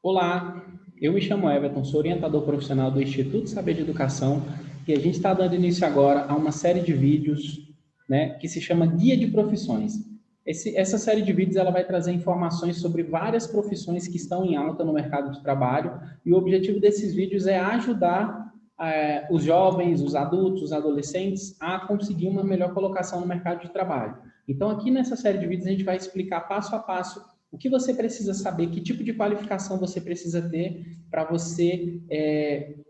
Olá, eu me chamo Everton, sou orientador profissional do Instituto Saber de Educação e a gente está dando início agora a uma série de vídeos, né, que se chama Guia de Profissões. Essa série de vídeos ela vai trazer informações sobre várias profissões que estão em alta no mercado de trabalho e o objetivo desses vídeos é ajudar os jovens, os adultos, os adolescentes a conseguir uma melhor colocação no mercado de trabalho. Então, aqui nessa série de vídeos a gente vai explicar passo a passo o que você precisa saber, que tipo de qualificação você precisa ter para você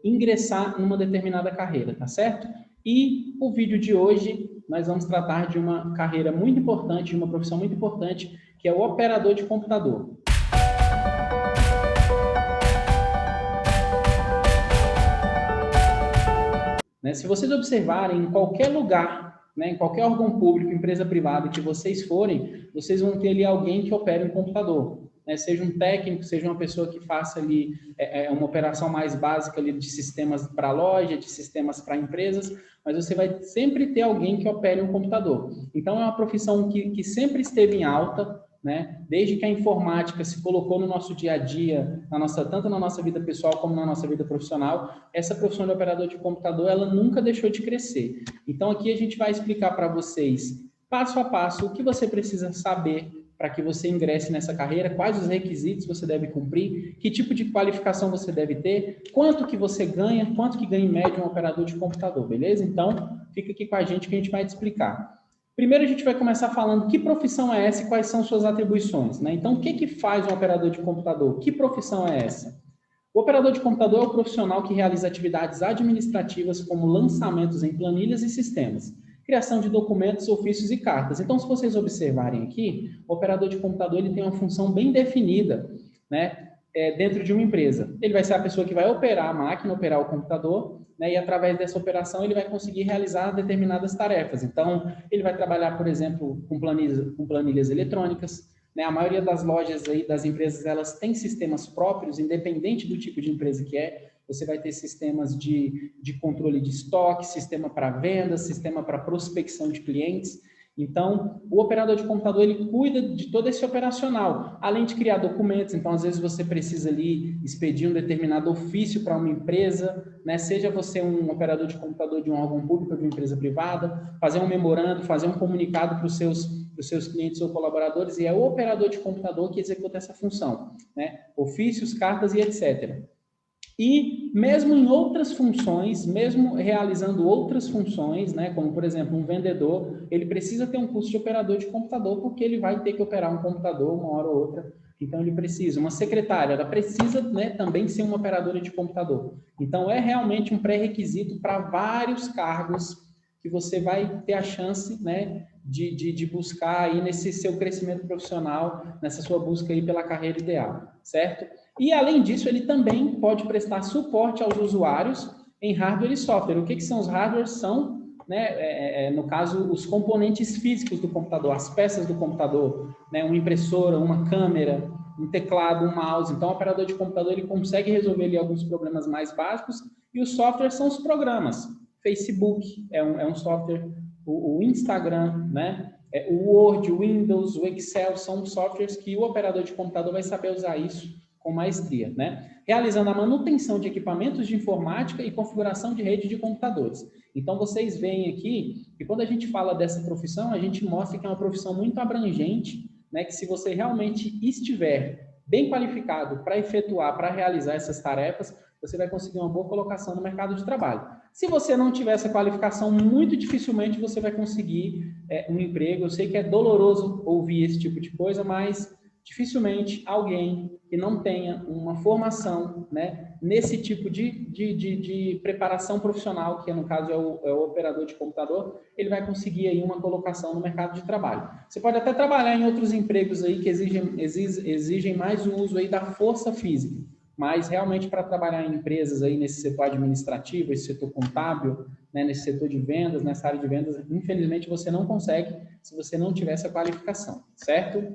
ingressar numa determinada carreira, tá certo? E o vídeo de hoje, nós vamos tratar de uma carreira muito importante, de uma profissão muito importante, que é o operador de computador. Se vocês observarem, em qualquer lugar, em qualquer órgão público, empresa privada que vocês forem, vocês vão ter ali alguém que opere um computador. Seja um técnico, seja uma pessoa que faça ali uma operação mais básica ali de sistemas para loja, de sistemas para empresas, mas você vai sempre ter alguém que opere um computador. Então, é uma profissão que sempre esteve em alta, desde que a informática se colocou no nosso dia a dia, tanto na nossa vida pessoal como na nossa vida profissional, essa profissão de operador de computador, ela nunca deixou de crescer. Então, aqui a gente vai explicar para vocês, passo a passo, o que você precisa saber para que você ingresse nessa carreira, quais os requisitos você deve cumprir, que tipo de qualificação você deve ter, quanto que você ganha, quanto que ganha em média um operador de computador, beleza? Então, fica aqui com a gente que a gente vai te explicar. Primeiro, a gente vai começar falando que profissão é essa e quais são suas atribuições, Então, o que faz um operador de computador? Que profissão é essa? O operador de computador é o profissional que realiza atividades administrativas como lançamentos em planilhas e sistemas, criação de documentos, ofícios e cartas. Então, se vocês observarem aqui, o operador de computador ele tem uma função bem definida, dentro de uma empresa. Ele vai ser a pessoa que vai operar a máquina, operar o computador, e através dessa operação ele vai conseguir realizar determinadas tarefas. Então, ele vai trabalhar, por exemplo, com planilhas eletrônicas. A maioria das lojas aí, das empresas, elas têm sistemas próprios, independente do tipo de empresa que é. Você vai ter sistemas de controle de estoque, sistema para vendas, sistema para prospecção de clientes. Então, o operador de computador, ele cuida de todo esse operacional, além de criar documentos. Então, às vezes, você precisa ali expedir um determinado ofício para uma empresa, seja você um operador de computador de um órgão público ou de uma empresa privada, fazer um memorando, fazer um comunicado para os seus clientes ou colaboradores, e é o operador de computador que executa essa função, ofícios, cartas e etc. E mesmo em outras funções, mesmo realizando outras funções, como por exemplo um vendedor, ele precisa ter um curso de operador de computador porque ele vai ter que operar um computador uma hora ou outra. Então ele precisa. Uma secretária, ela precisa também ser uma operadora de computador. Então é realmente um pré-requisito para vários cargos que você vai ter a chance, de buscar aí nesse seu crescimento profissional, nessa sua busca aí pela carreira ideal, certo? E, além disso, ele também pode prestar suporte aos usuários em hardware e software. O que são os hardwares? São, no caso, os componentes físicos do computador, as peças do computador, uma impressora, uma câmera, um teclado, um mouse. Então, o operador de computador ele consegue resolver ali alguns problemas mais básicos, e os softwares são os programas. Facebook é um software, o Instagram, o Word, o Windows, o Excel, são softwares que o operador de computador vai saber usar isso com maestria, realizando a manutenção de equipamentos de informática e configuração de rede de computadores. Então, vocês veem aqui que quando a gente fala dessa profissão, a gente mostra que é uma profissão muito abrangente, que se você realmente estiver bem qualificado para efetuar, para realizar essas tarefas, você vai conseguir uma boa colocação no mercado de trabalho. Se você não tiver essa qualificação, muito dificilmente você vai conseguir um emprego. Eu sei que é doloroso ouvir esse tipo de coisa, mas dificilmente alguém que não tenha uma formação nesse tipo de preparação profissional, que no caso é o operador de computador, ele vai conseguir aí uma colocação no mercado de trabalho. Você pode até trabalhar em outros empregos aí que exigem mais o uso aí da força física, mas realmente para trabalhar em empresas aí nesse setor administrativo, esse setor contábil, nesse setor de vendas, nessa área de vendas, infelizmente você não consegue se você não tiver essa qualificação, certo?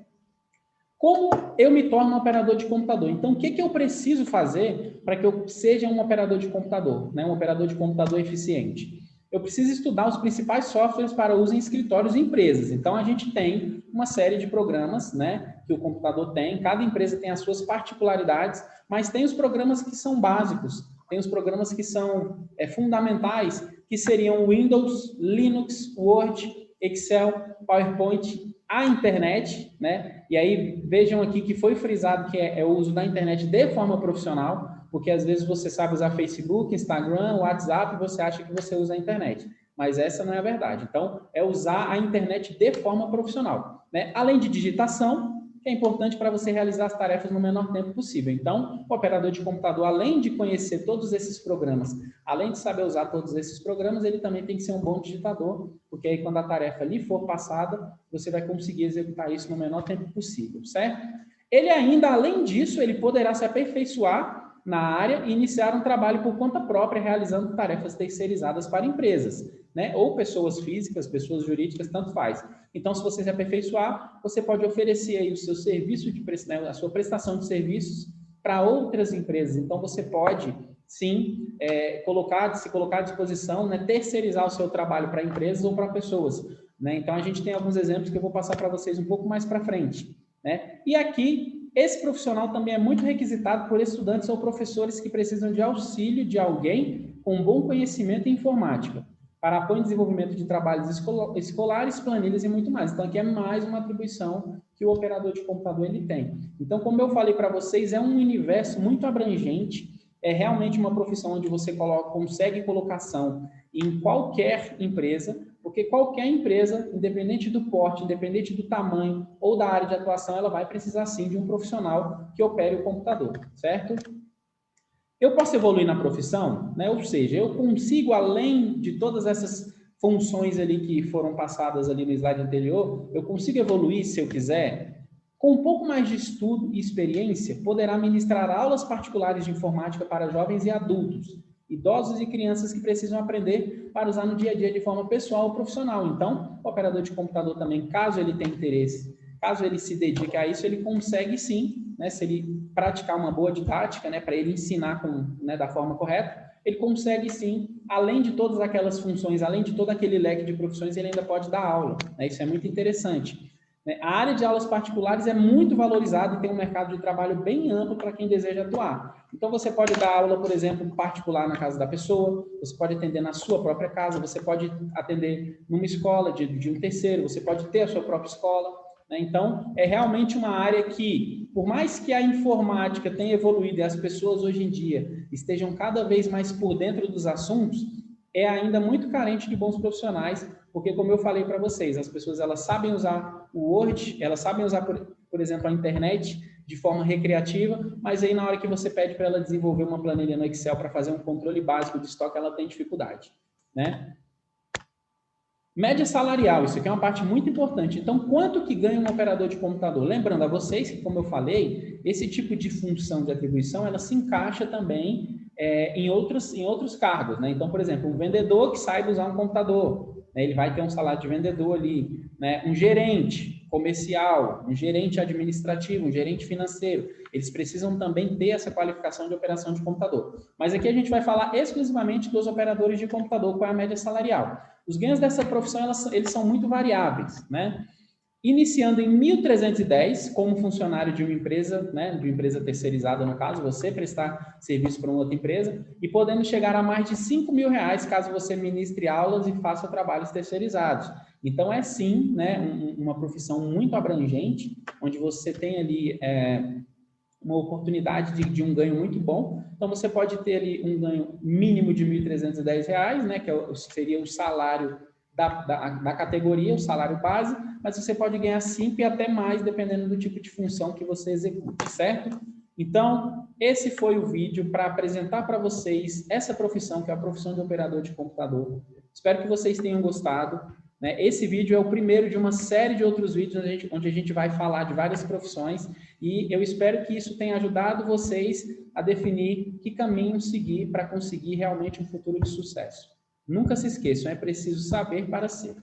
Como eu me torno um operador de computador? Então, o que eu preciso fazer para que eu seja um operador de computador, um operador de computador eficiente? Eu preciso estudar os principais softwares para uso em escritórios e empresas. Então, a gente tem uma série de programas, que o computador tem. Cada empresa tem as suas particularidades, mas tem os programas que são básicos, tem os programas que são fundamentais, que seriam Windows, Linux, Word, Excel, PowerPoint, a internet, né? E aí vejam aqui que foi frisado que é o uso da internet de forma profissional, porque às vezes você sabe usar Facebook, Instagram, WhatsApp, e você acha que você usa a internet, mas essa não é a verdade. Então, é usar a internet de forma profissional, né? Além de digitação, que é importante para você realizar as tarefas no menor tempo possível. Então, o operador de computador, além de conhecer todos esses programas, além de saber usar todos esses programas, ele também tem que ser um bom digitador, porque aí quando a tarefa lhe for passada, você vai conseguir executar isso no menor tempo possível, certo? Ele ainda, além disso, ele poderá se aperfeiçoar na área e iniciar um trabalho por conta própria, realizando tarefas terceirizadas para empresas, né? Ou pessoas físicas, pessoas jurídicas, tanto faz. Então, se você se aperfeiçoar, você pode oferecer aí o seu serviço, a sua prestação de serviços para outras empresas. Então, você pode, sim, se colocar à disposição, né? Terceirizar o seu trabalho para empresas ou para pessoas, né? Então, a gente tem alguns exemplos que eu vou passar para vocês um pouco mais para frente, né? E aqui, esse profissional também é muito requisitado por estudantes ou professores que precisam de auxílio de alguém com bom conhecimento em informática, para apoio e desenvolvimento de trabalhos escolares, planilhas e muito mais. Então, aqui é mais uma atribuição que o operador de computador ele tem. Então, como eu falei para vocês, é um universo muito abrangente, é realmente uma profissão onde você consegue colocação em qualquer empresa, porque qualquer empresa, independente do porte, independente do tamanho ou da área de atuação, ela vai precisar sim de um profissional que opere o computador, certo? Eu posso evoluir na profissão, né? Ou seja, eu consigo, além de todas essas funções ali que foram passadas ali no slide anterior, eu consigo evoluir se eu quiser. Com um pouco mais de estudo e experiência, poderá ministrar aulas particulares de informática para jovens e adultos, idosos e crianças que precisam aprender para usar no dia a dia de forma pessoal ou profissional. Então, o operador de computador também, caso ele tenha interesse, caso ele se dedique a isso, ele consegue sim, né, se ele praticar uma boa didática, né, para ele ensinar da forma correta, ele consegue sim, além de todas aquelas funções, além de todo aquele leque de profissões, ele ainda pode dar aula, né? Isso é muito interessante. A área de aulas particulares é muito valorizada e tem um mercado de trabalho bem amplo para quem deseja atuar. Então, você pode dar aula, por exemplo, particular na casa da pessoa, você pode atender na sua própria casa, você pode atender numa escola de um terceiro, você pode ter a sua própria escola, né? Então, é realmente uma área que, por mais que a informática tenha evoluído e as pessoas hoje em dia estejam cada vez mais por dentro dos assuntos, é ainda muito carente de bons profissionais, porque, como eu falei para vocês, as pessoas elas sabem usar o Word, elas sabem usar, por exemplo, a internet de forma recreativa, mas aí na hora que você pede para ela desenvolver uma planilha no Excel para fazer um controle básico de estoque, ela tem dificuldade, né? Média salarial, isso aqui é uma parte muito importante. Então, quanto que ganha um operador de computador? Lembrando a vocês que, como eu falei, esse tipo de função de atribuição, ela se encaixa também em outros cargos, né? Então, por exemplo, um vendedor que saiba usar um computador, né? Ele vai ter um salário de vendedor ali, né? Um gerente comercial, um gerente administrativo, um gerente financeiro, eles precisam também ter essa qualificação de operação de computador. Mas aqui a gente vai falar exclusivamente dos operadores de computador, qual é a média salarial. Os ganhos dessa profissão, eles são muito variáveis, né? Iniciando em 1.310 como funcionário de uma empresa, né, de uma empresa terceirizada, no caso, você prestar serviço para uma outra empresa, e podendo chegar a mais de R$5.000 caso você ministre aulas e faça trabalhos terceirizados. Então, é sim, né, uma profissão muito abrangente, onde você tem ali uma oportunidade de um ganho muito bom. Então, você pode ter ali um ganho mínimo de R$1.310, né, que seria o salário da categoria, o salário base, mas você pode ganhar 5 e até mais, dependendo do tipo de função que você execute, certo? Então, esse foi o vídeo para apresentar para vocês essa profissão, que é a profissão de operador de computador. Espero que vocês tenham gostado, né? Esse vídeo é o primeiro de uma série de outros vídeos onde a gente vai falar de várias profissões, e eu espero que isso tenha ajudado vocês a definir que caminho seguir para conseguir realmente um futuro de sucesso. Nunca se esqueçam, é preciso saber para ser.